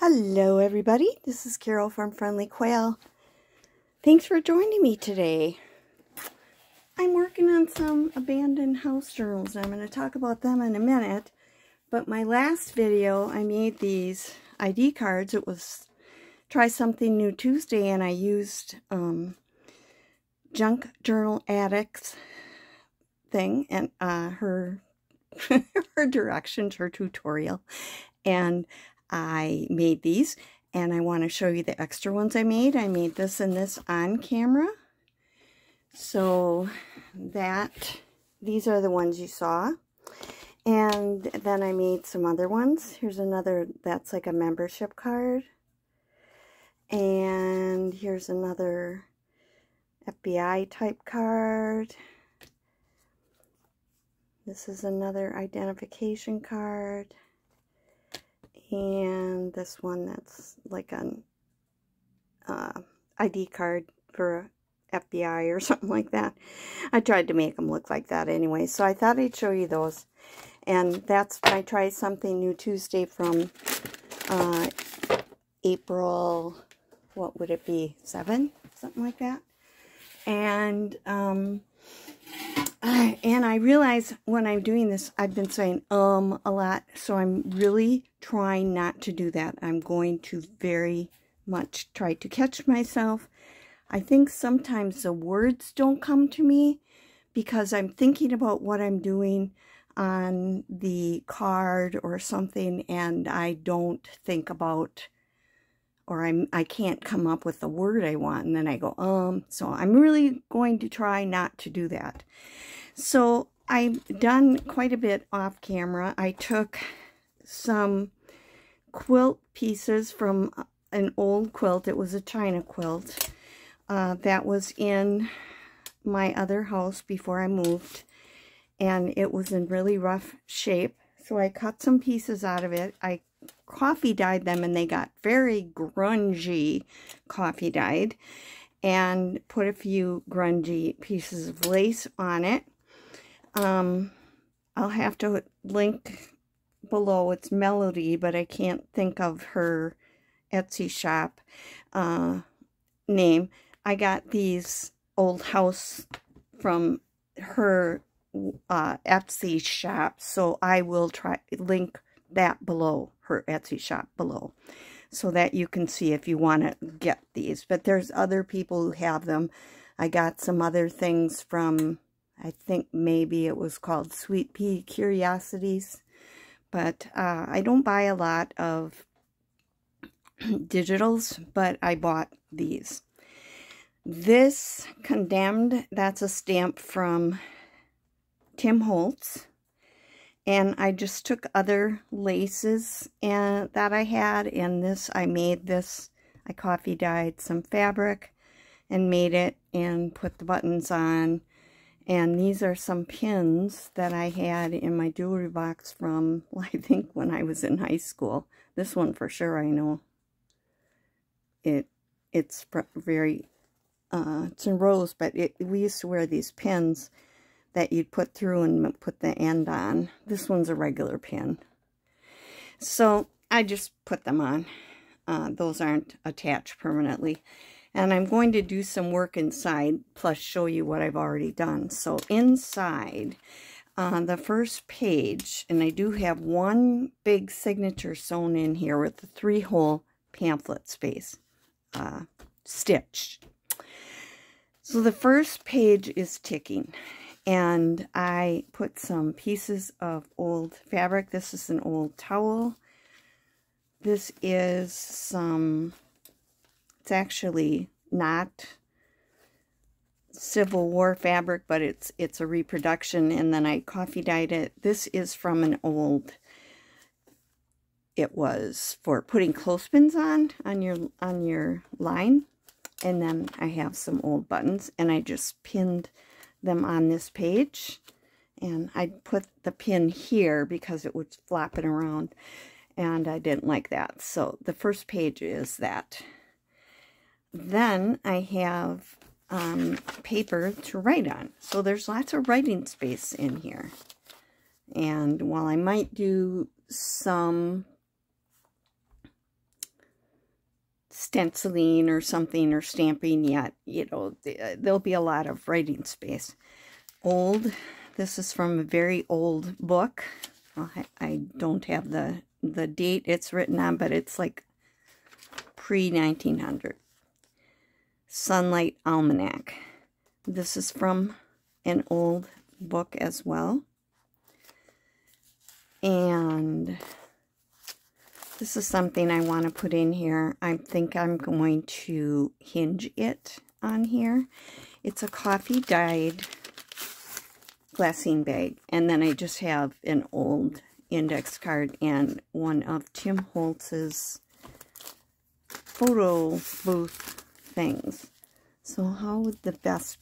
Hello everybody, this is Carol from Friendly Quail. Thanks for joining me today. I'm working on some abandoned house journals. I'm going to talk about them in a minute, but my last video I made these ID cards. It was Try Something New Tuesday, and I used Junk Journal Addicts thing and her her directions, her tutorial, and I made these, and I want to show you the extra ones I made. I made this and this on camera. So these are the ones you saw. And then I made some other ones. Here's another that's like a membership card. And here's another FBI type card. This is another identification card. And this one that's like an ID card for FBI or something like that. I tried to make them look like that anyway, so I thought I'd show you those. And that's I Try Something New Tuesday from April, what would it be, 7? Something like that. And I realize when I'm doing this, I've been saying a lot, so I'm really trying not to do that. I'm going to very much try to catch myself. I think sometimes the words don't come to me because I'm thinking about what I'm doing on the card or something, and I don't think about, or I can't come up with the word I want, and then I go, so I'm really going to try not to do that. So I've done quite a bit off camera. I took some quilt pieces from an old quilt. It was a China quilt that was in my other house before I moved, and it was in really rough shape. So I cut some pieces out of it. I coffee dyed them, and they got very grungy coffee dyed, and put a few grungy pieces of lace on it. I'll have to link below. It's Melody, but I can't think of her Etsy shop name. I got these old house from her Etsy shop, so I will link that below, her Etsy shop below, so that you can see if you want to get these. But there's other people who have them. I got some other things from, I think maybe it was called Sweet Pea Curiosities, but I don't buy a lot of digitals, but I bought these. This Condemned, that's a stamp from Tim Holtz, and I just took other laces that I had, and this, I made this, I coffee dyed some fabric and made it and put the buttons on. And these are some pins that I had in my jewelry box from, well, I think when I was in high school. This one for sure I know. It's very, it's in rose, but we used to wear these pins that you'd put through and put the end on. This one's a regular pin. So I just put them on. Those aren't attached permanently. And I'm going to do some work inside, plus show you what I've already done. So inside, the first page, and I do have one big signature sewn in here with the 3-hole pamphlet space stitched. So the first page is ticking, and I put some pieces of old fabric. This is an old towel. This is some... It's actually not Civil War fabric, but it's a reproduction, and then I coffee dyed it. This is from an old, it was for putting clothespins on your line, and then I have some old buttons, and I just pinned them on this page, and I put the pin here because it was flopping around, and I didn't like that. So the first page is that. Then I have paper to write on. So there's lots of writing space in here. And while I might do some stenciling or something or stamping yet. You know, there'll be a lot of writing space. Old. This is from a very old book. I don't have the date it's written on, but it's like pre-1900. Sunlight Almanac. This is from an old book as well. And this is something I want to put in here. I think I'm going to hinge it on here. It's a coffee dyed glassine bag. And then I just have an old index card and one of Tim Holtz's photo booth things. So how would the best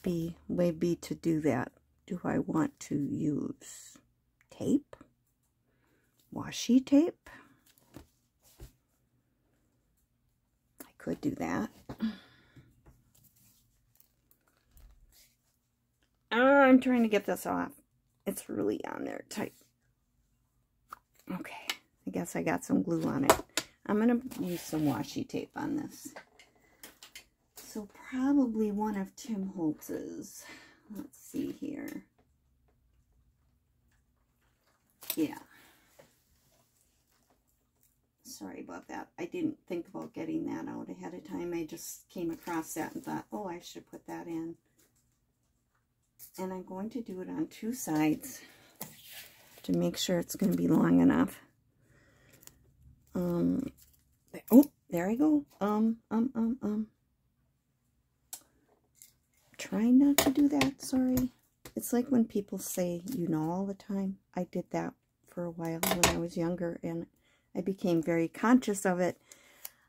way be to do that? Do I want to use tape? Washi tape? I could do that. I'm trying to get this off. It's really on there tight. Okay, I guess I got some glue on it. I'm going to use some washi tape on this. So probably one of Tim Holtz's. Let's see here. Yeah. Sorry about that. I didn't think about getting that out ahead of time. I just came across that and thought, oh, I should put that in. And I'm going to do it on two sides to make sure it's going to be long enough. Oh, there I go. Trying not to do that, sorry. It's like when people say, you know, all the time. I did that for a while when I was younger, and I became very conscious of it.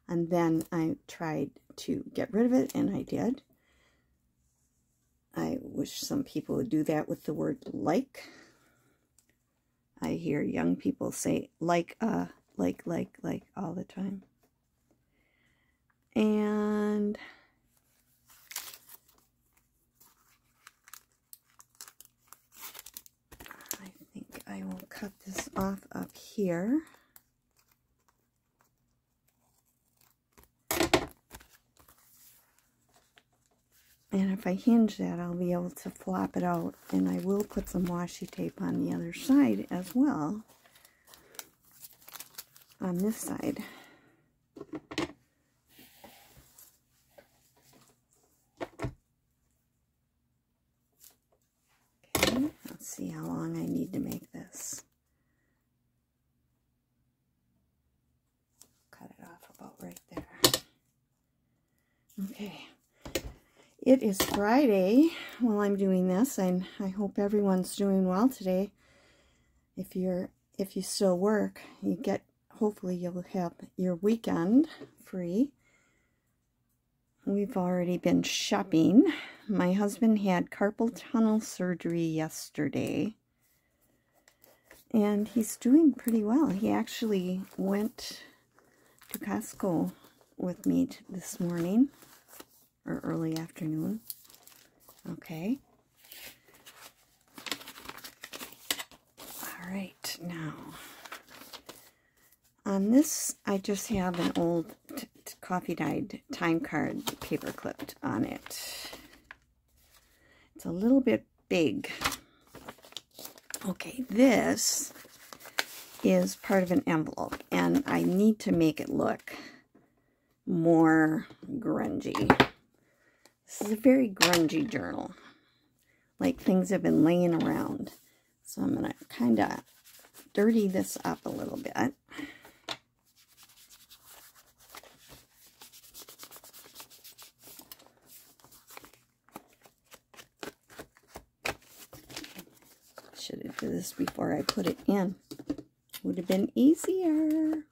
And then I tried to get rid of it, and I did. I wish some people would do that with the word like. I hear young people say like all the time. And I think I will cut this off up here. And if I hinge that, I'll be able to flop it out. And I will put some washi tape on the other side as well. On this side. Okay, let's see how long I need to make this. Cut it off about right there. Okay. It is Friday while I'm doing this, and I hope everyone's doing well today. If you still work, hopefully you'll have your weekend free. We've already been shopping. My husband had carpal tunnel surgery yesterday, and he's doing pretty well. He actually went to Costco with me this morning. Or early afternoon. Okay. All right, now on this I just have an old coffee dyed time card paper clipped on it. It's a little bit big. Okay, this is part of an envelope, and I need to make it look more grungy. This is a very grungy journal. Like things have been laying around. So I'm going to kind of dirty this up a little bit. Should have done this before I put it in. Would have been easier.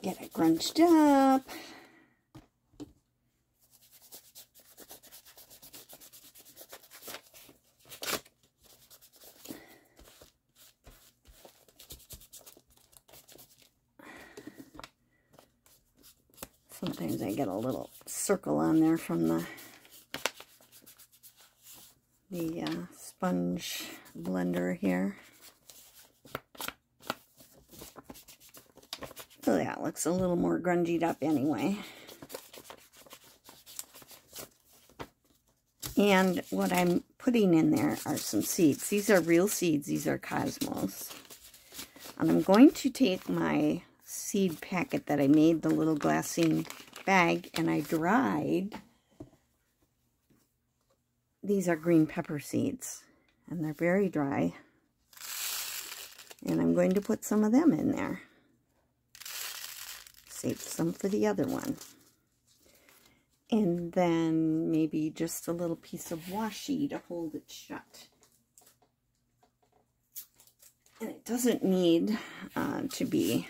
Get it grunched up. Sometimes I get a little circle on there from the the sponge blender here. So that looks a little more grungied up anyway. And what I'm putting in there are some seeds. These are real seeds. These are Cosmos. And I'm going to take my seed packet that I made, the little glassine bag, and I dried. These are green pepper seeds, and they're very dry. And I'm going to put some of them in there. Save some for the other one. And then maybe just a little piece of washi to hold it shut. And it doesn't need to be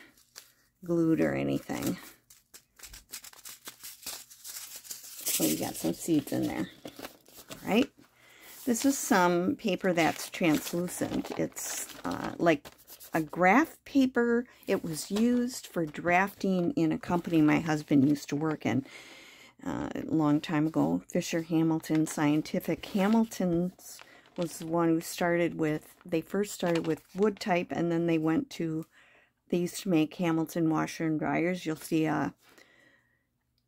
glued or anything. So you got some seeds in there. All right. This is some paper that's translucent. It's like a graph paper. It was used for drafting in a company my husband used to work in a long time ago. Fisher Hamilton Scientific. Hamilton's was the one who started with, they first started with wood type, and then they went to, they used to make Hamilton washer and dryers. You'll see I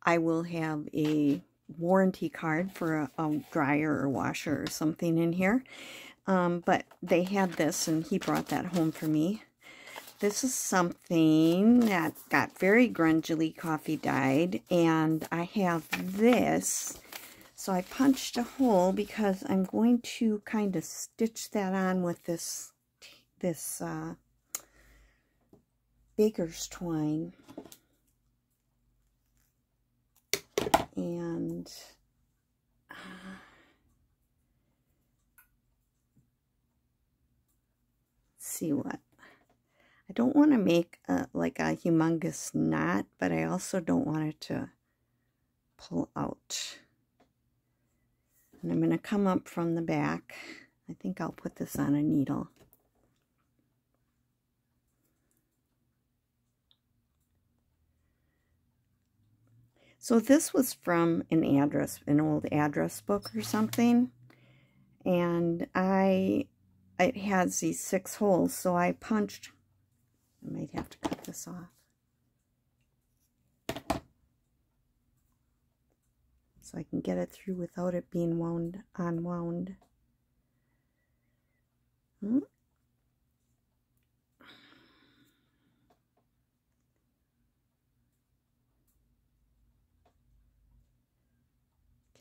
will have a warranty card for a dryer or washer or something in here. But they had this, and he brought that home for me. This is something that got very grungily coffee dyed, and I have this. So I punched a hole because I'm going to kind of stitch that on with this baker's twine. And see what. I don't want to make like a humongous knot, but I also don't want it to pull out. And I'm going to come up from the back. I think I'll put this on a needle. So this was from an old address book or something. And it has these 6 holes, so I punched. I might have to cut this off. So I can get it through without it being unwound. Can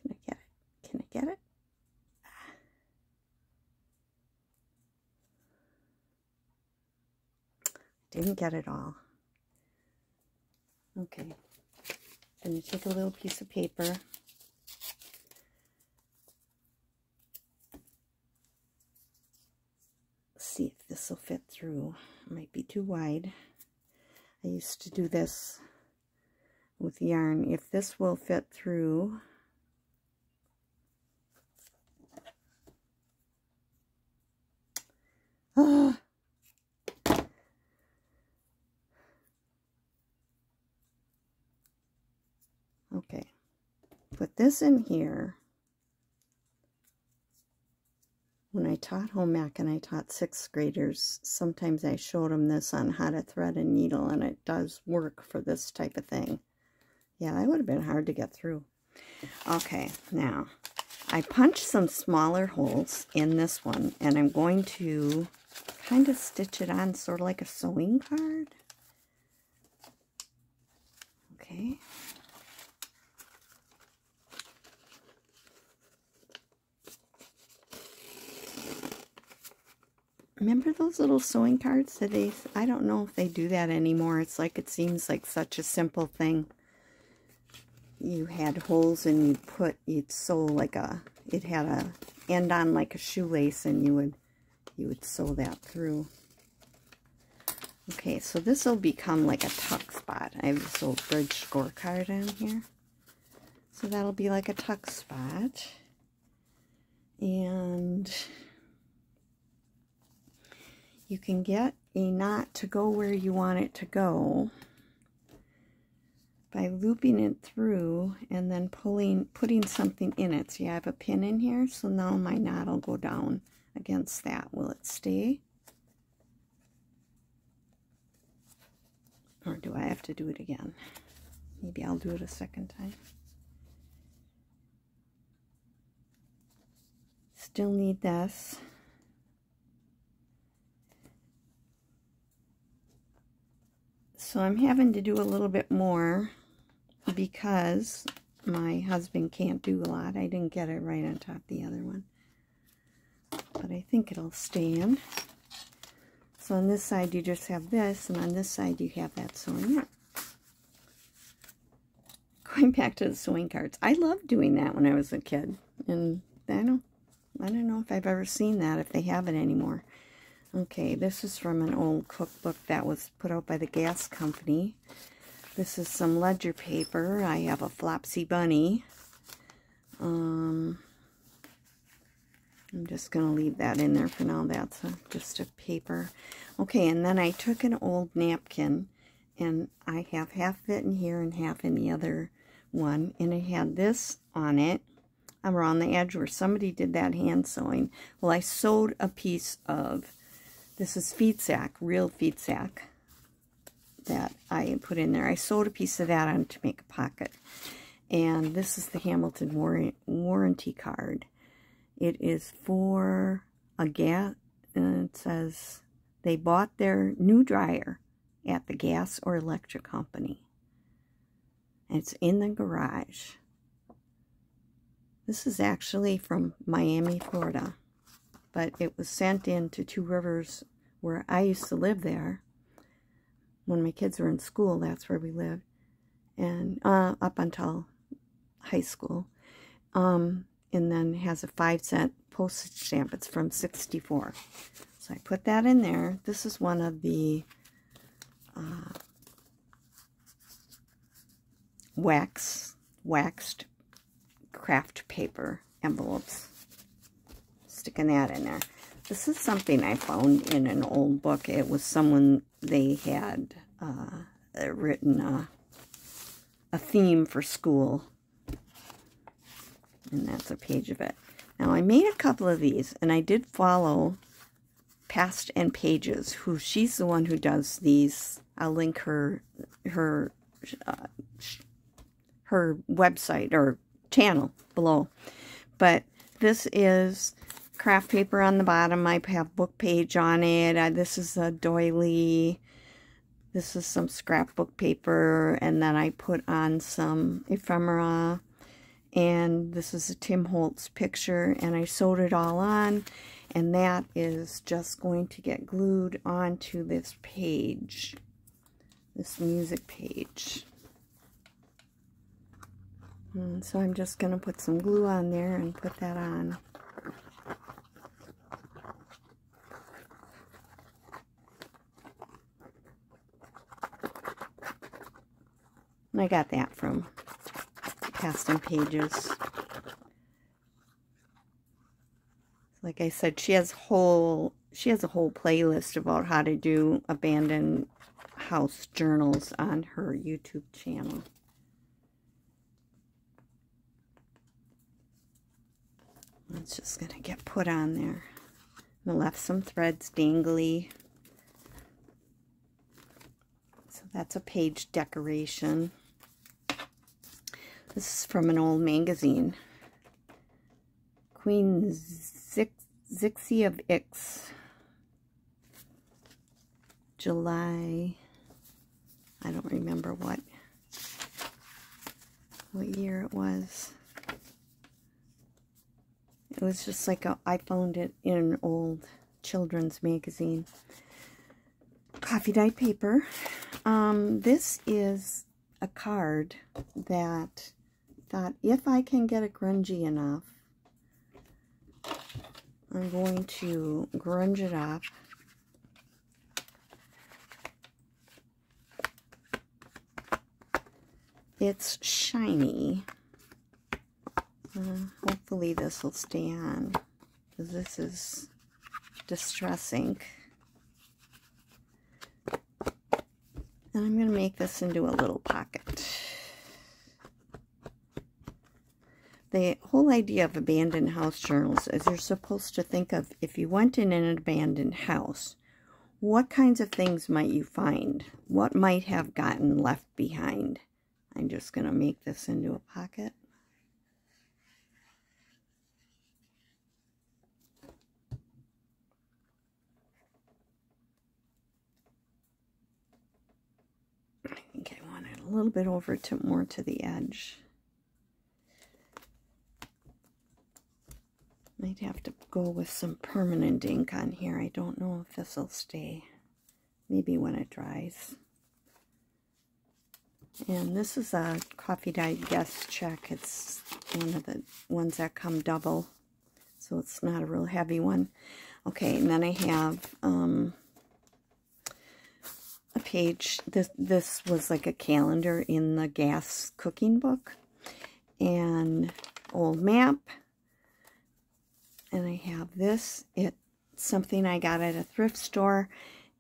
I get it? Can I get it? Didn't get it all. Okay. I'm going to take a little piece of paper. See if this will fit through. It might be too wide. I used to do this with yarn. If this will fit through. Oh. Okay. Put this in here. When I taught home ec and I taught 6th graders, sometimes I showed them this on how to thread a needle, and it does work for this type of thing. Yeah, that would have been hard to get through. Okay, now I punched some smaller holes in this one, and I'm going to kind of stitch it on sort of like a sewing card. Okay. Remember those little sewing cards that I don't know if they do that anymore. It's like, it seems like such a simple thing. You had holes and you'd sew like it had a end on like a shoelace, and you would sew that through. Okay, so this will become like a tuck spot. I have this old bridge scorecard in here. So that'll be like a tuck spot. And you can get a knot to go where you want it to go by looping it through and then putting something in it. See, I have a pin in here, so now my knot will go down against that. Will it stay? Or do I have to do it again? Maybe I'll do it a second time. Still need this. So I'm having to do a little bit more because my husband can't do a lot. I didn't get it right on top of the other one. But I think it'll stand. So on this side you just have this, and on this side you have that sewing yarn. Going back to the sewing cards. I loved doing that when I was a kid. And I don't know if I've ever seen that, if they have it anymore. Okay, this is from an old cookbook that was put out by the gas company. This is some ledger paper. I have a Flopsy Bunny. I'm just going to leave that in there for now. That's just a paper. Okay, and then I took an old napkin, and I have half of it in here and half in the other one. And it had this on it around the edge where somebody did that hand sewing. Well, I sewed a piece of... This is feed sack, real feed sack that I put in there. I sewed a piece of that on to make a pocket. And this is the Hamilton warranty card. It is for a gas, and it says they bought their new dryer at the gas or electric company. And it's in the garage. This is actually from Miami, Florida. But it was sent in to Two Rivers, where I used to live there. When my kids were in school, that's where we lived. And up until high school. And then has a 5-cent postage stamp. It's from '64. So I put that in there. This is one of the waxed craft paper envelopes. Sticking that in there. This is something I found in an old book. It was someone, they had written a theme for school. And that's a page of it. Now I made a couple of these, and I did follow Past and Pages, who she's the one who does these. I'll link her website or channel below. But this is craft paper on the bottom. I have book page on it. This is a doily. This is some scrapbook paper, and then I put on some ephemera. And this is a Tim Holtz picture, and I sewed it all on, and that is just going to get glued onto this page, this music page. And so I'm just going to put some glue on there and put that on. And I got that from Past and Pages. Like I said, she has a whole playlist about how to do abandoned house journals on her YouTube channel. It's just gonna get put on there. I left some threads dangly. So that's a page decoration. This is from an old magazine. Queen Zixi of Ix. July, I don't remember what year it was. It was just like I found it in an old children's magazine. Coffee dyed paper. This is a card that thought, if I can get it grungy enough, I'm going to grunge it up. It's shiny. Hopefully this will stay on, because this is Distress ink. And I'm going to make this into a little pocket. The whole idea of abandoned house journals is you're supposed to think of, if you went in an abandoned house, what kinds of things might you find? What might have gotten left behind? I'm just going to make this into a pocket. I think I want it a little bit over to more to the edge. Might have to go with some permanent ink on here. I don't know if this will stay. Maybe when it dries. And this is a Coffee Dyed Guest Check. It's one of the ones that come double, so it's not a real heavy one. Okay, and then I have a page. This was like a calendar in the gas cooking book, and old map. And I have this. It's something I got at a thrift store.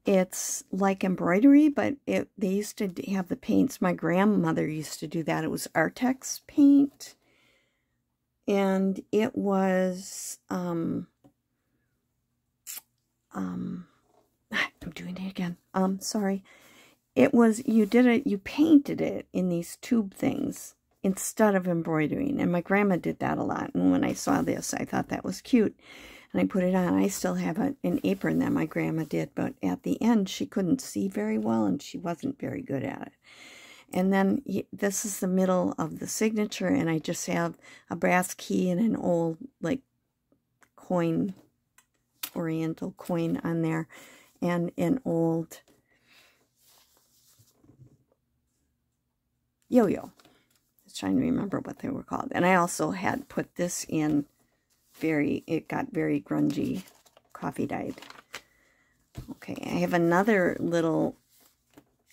It's like embroidery, but they used to have the paints. My grandmother used to do that. It was Artex paint. And it was, I'm doing it again. Sorry. It was, you painted it in these tube things instead of embroidering. And my grandma did that a lot. And when I saw this, I thought that was cute. And I put it on. I still have an apron that my grandma did, but at the end, she couldn't see very well, and she wasn't very good at it. And then this is the middle of the signature, and I just have a brass key and an old, like, coin, oriental coin on there, and an old yo-yo. Trying to remember what they were called. And I also had put this in it got very grungy, coffee dyed. Okay, I have another little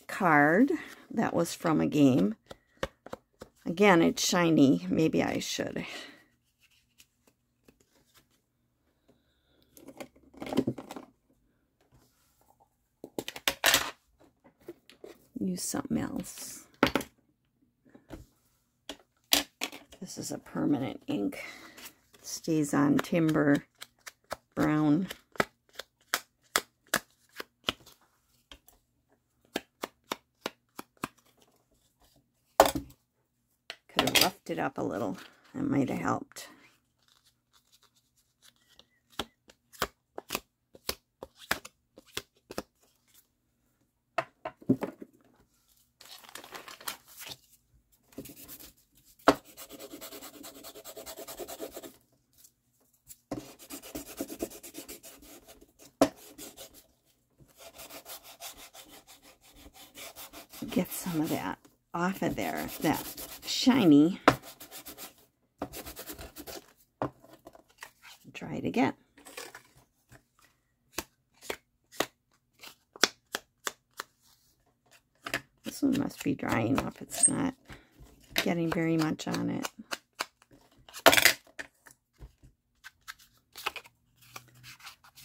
card that was from a game. Again, it's shiny. Maybe I should use something else. This is a permanent ink. Stays on timber brown. Could have roughed it up a little. That might have helped. Get some of that off of there, that shiny. Try it again. This one must be drying up. It's not getting very much on it.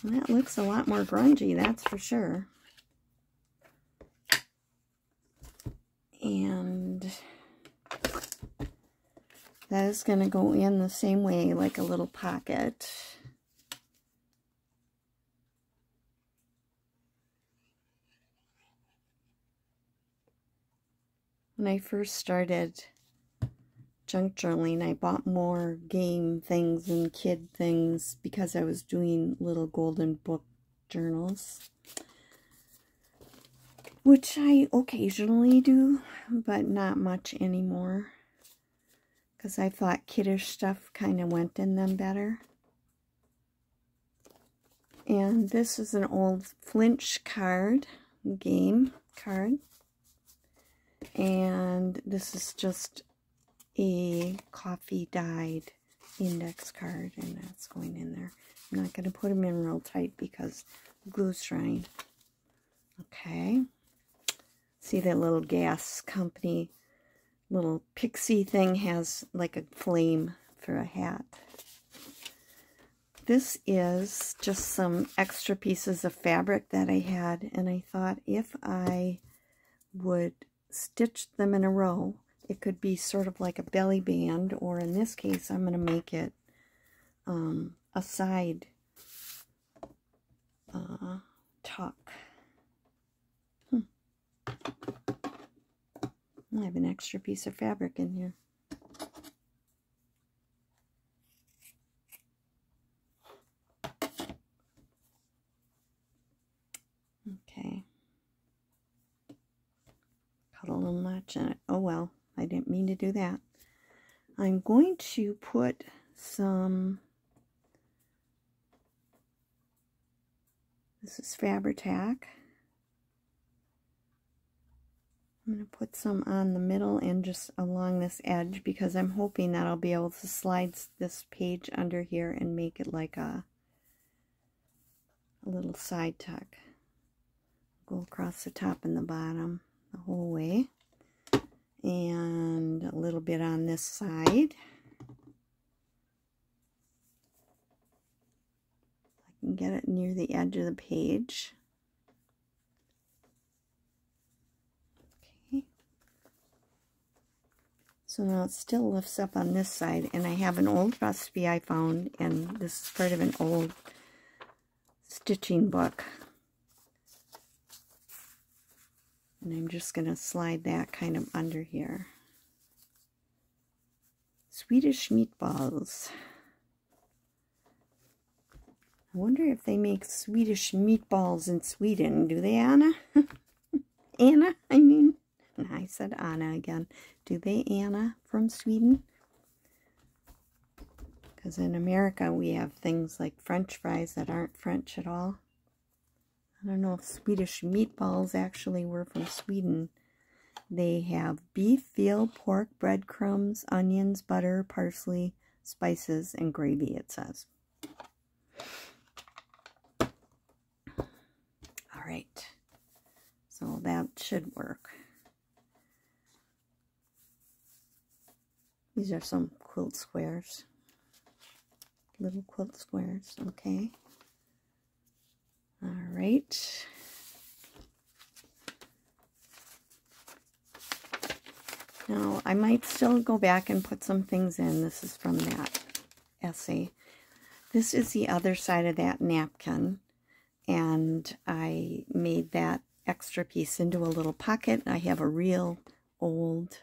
Well, that looks a lot more grungy, that's for sure. And that is going to go in the same way, like a little pocket. When I first started junk journaling, I bought more game things and kid things because I was doing little golden book journals, which I occasionally do, but not much anymore, because I thought kiddish stuff kind of went in them better. And this is an old Flinch card, game card, and this is just a coffee dyed index card, and that's going in there. I'm not going to put them in real tight because the glue's drying. Okay. See that little gas company little pixie thing has like a flame for a hat. This is just some extra pieces of fabric that I had, and I thought if I would stitch them in a row, it could be sort of like a belly band, or in this case, I'm going to make it a side tuck. I have an extra piece of fabric in here. Okay. Cut a little notch in it. Oh well, I didn't mean to do that. I'm going to put some, this is Fabri-Tac. I'm going to put some on the middle and just along this edge, because I'm hoping that I'll be able to slide this page under here and make it like a little side tuck. Go across the top and the bottom the whole way. And a little bit on this side. I can get it near the edge of the page. So now it still lifts up on this side, and I have an old recipe I found, and this is part of an old stitching book. And I'm just going to slide that kind of under here. Swedish meatballs. I wonder if they make Swedish meatballs in Sweden. Do they, Anna? Anna, I mean. I said Anna again. Do they, Anna, from Sweden? Because in America we have things like French fries that aren't French at all. I don't know if Swedish meatballs actually were from Sweden. They have beef, veal, pork, breadcrumbs, onions, butter, parsley, spices, and gravy, it says. All right. So that should work. These are some quilt squares. Little quilt squares, okay. All right. Now, I might still go back and put some things in. This is from that essay. This is the other side of that napkin, and I made that extra piece into a little pocket. I have a real old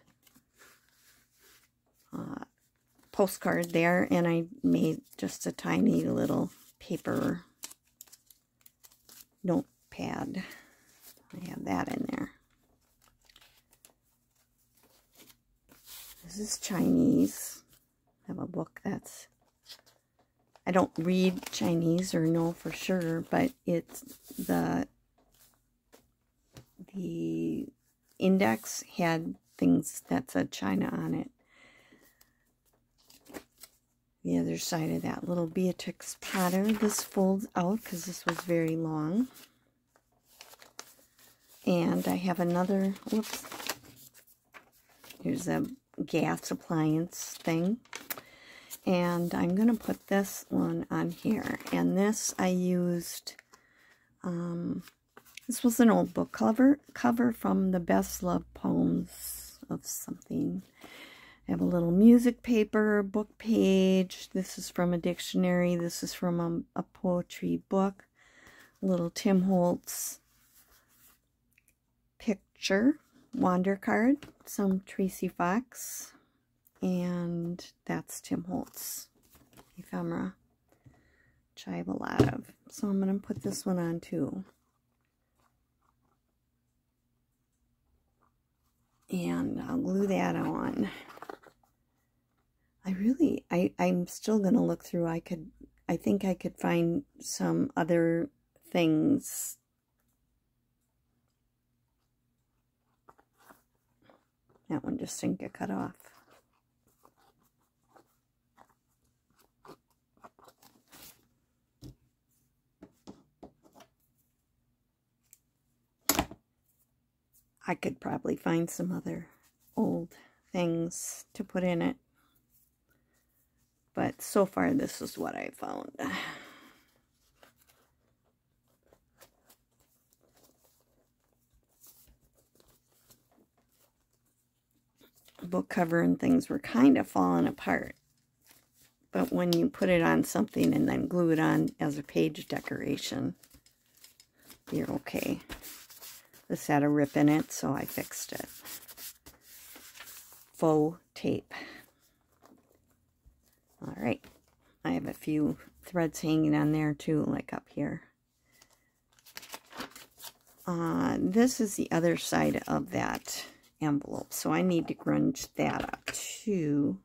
postcard there, and I made just a tiny little paper notepad. I have that in there. This is Chinese. I have a book that's, I don't read Chinese or know for sure, but it's the index had things that said China on it. The other side of that little Beatrix Potter. This folds out because this was very long. And I have another, whoops, here's a gas appliance thing. And I'm going to put this one on here. And this I used, this was an old book cover from the Best Loved Poems of something. I have a little music paper, book page. This is from a dictionary. This is from a poetry book. A little Tim Holtz picture, wander card, some Tracy Fox, and that's Tim Holtz ephemera, which I have a lot of. So I'm going to put this one on too. And I'll glue that on. I'm still going to look through. I think I could find some other things. That one just didn't get cut off. I could probably find some other old things to put in it. But so far, this is what I found. the book cover and things were kind of falling apart. But when you put it on something and then glue it on as a page decoration, you're okay. This had a rip in it, so I fixed it. Faux tape. Alright. I have a few threads hanging on there too, like up here. This is the other side of that envelope, so I need to grunge that up too.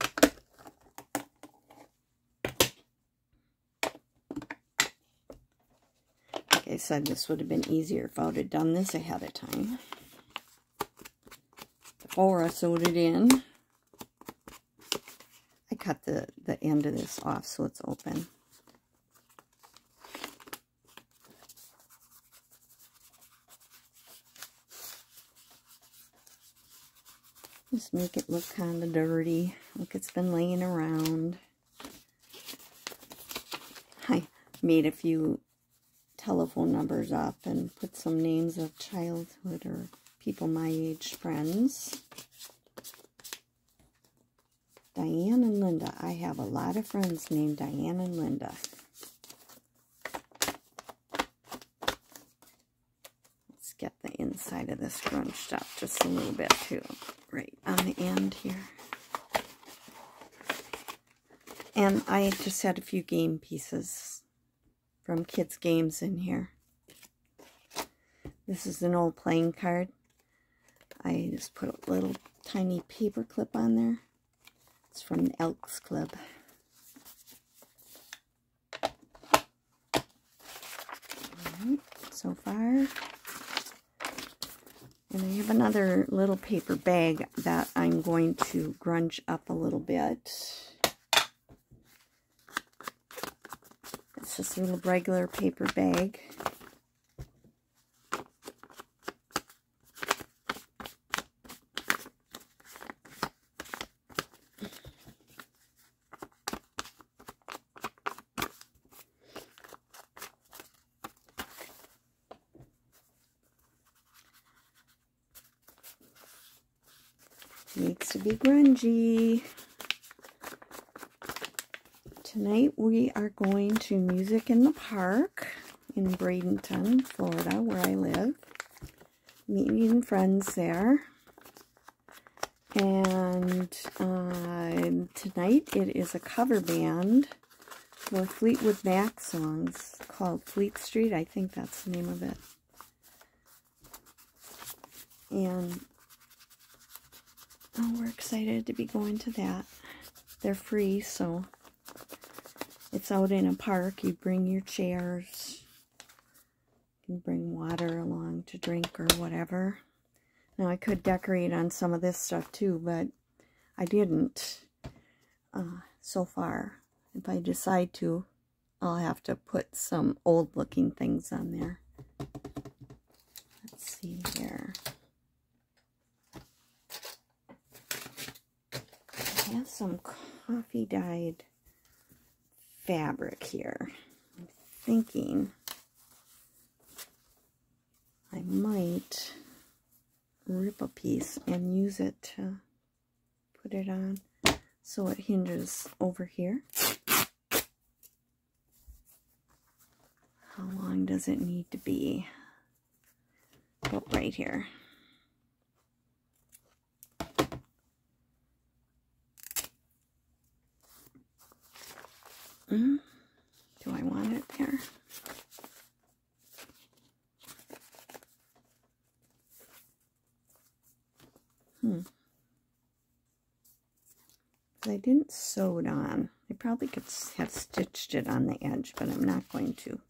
Like I said, this would have been easier if I would have done this ahead of time. Before I sewed it in, I cut the end of this off so it's open. Just make it look kind of dirty, like it's been laying around. I made a few telephone numbers up and put some names of childhood or people my age friends. Diane and Linda. I have a lot of friends named Diane and Linda. Let's get the inside of this scrunched up just a little bit too. Right on the end here. And I just had a few game pieces from kids' games in here. This is an old playing card. I just put a little tiny paper clip on there. It's from the Elks Club. Alright, so far. And I have another little paper bag that I'm going to grunge up a little bit. It's just a little regular paper bag. Needs to be grungy. Tonight we are going to Music in the Park in Bradenton, Florida, where I live. Meeting friends there. And tonight it is a cover band for Fleetwood Mac songs called Fleet Street. I think that's the name of it. And oh, we're excited to be going to that. They're free, so it's out in a park. You bring your chairs. You can bring water along to drink or whatever. Now, I could decorate on some of this stuff too, but I didn't so far. If I decide to, I'll have to put some old-looking things on there. Let's see here. I have some coffee-dyed fabric here. I'm thinking I might rip a piece and use it to put it on so it hinges over here. How long does it need to be? About right here. Do I want it there? I didn't sew it on. I probably could have stitched it on the edge, but I'm not going to.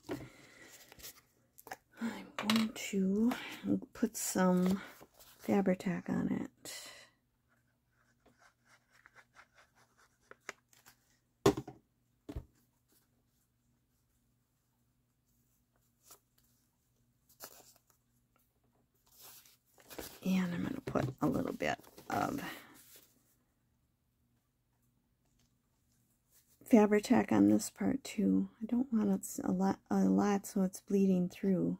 I'm going to put some Fabri-Tac on it. And I'm going to put a little bit of Fabri-Tac on this part too. I don't want it a lot so it's bleeding through.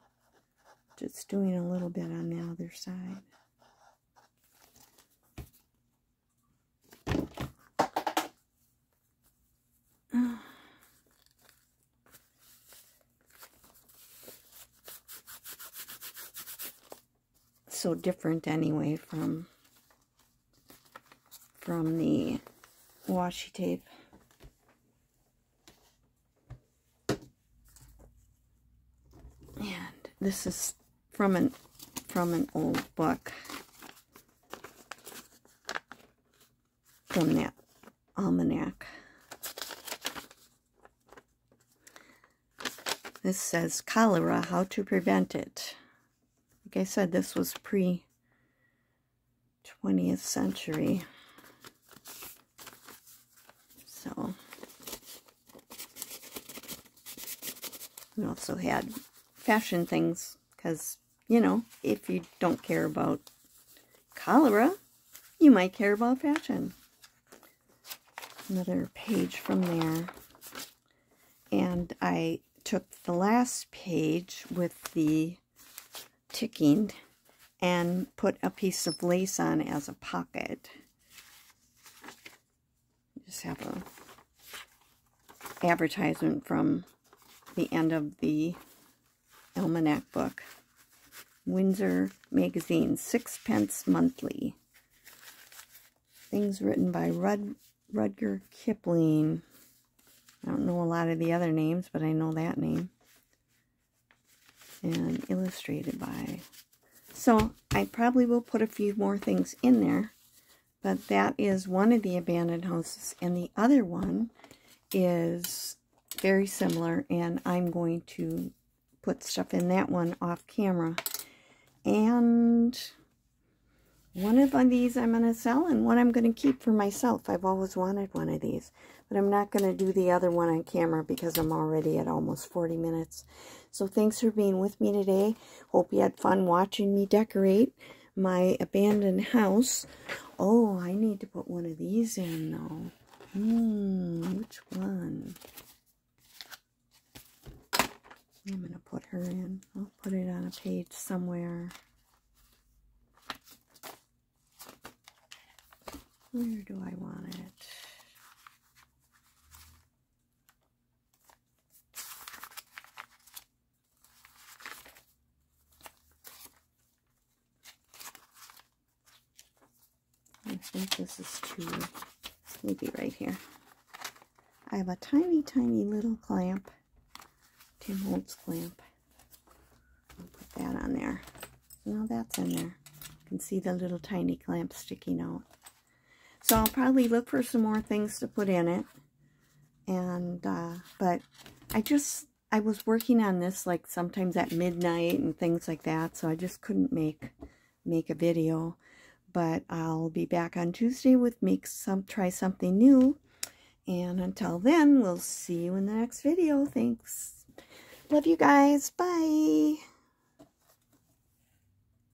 Just doing a little bit on the other side. so different anyway from the washi tape. And this is from an old book, from that almanac. This says cholera, how to prevent it. Like I said, this was pre-20th century. So, we also had fashion things, because, you know, if you don't care about cholera, you might care about fashion. Another page from there. And I took the last page with the ticking and put a piece of lace on as a pocket. Just have a advertisement from the end of the almanac book. Windsor Magazine, 6d monthly. Things written by Rudyard Kipling. I don't know a lot of the other names, but I know that name. And illustrated by. So I probably will put a few more things in there. But that is one of the abandoned houses. And the other one is very similar. And I'm going to put stuff in that one off camera. And one of these I'm going to sell, and one I'm going to keep for myself. I've always wanted one of these. But I'm not going to do the other one on camera because I'm already at almost 40 minutes. So thanks for being with me today. Hope you had fun watching me decorate my abandoned house. Oh, I need to put one of these in though. Which one? I'm going to put her in. I'll put it on a page somewhere. Where do I want it? I think this is too, maybe right here. I have a tiny, tiny little clamp. Tim Holtz clamp. I'll put that on there. Now that's in there. You can see the little tiny clamp sticking out. So I'll probably look for some more things to put in it. And, but I was working on this like sometimes at midnight and things like that. So I just couldn't make a video. But I'll be back on Tuesday with try something new. And until then, we'll see you in the next video. Thanks. Love you guys. Bye.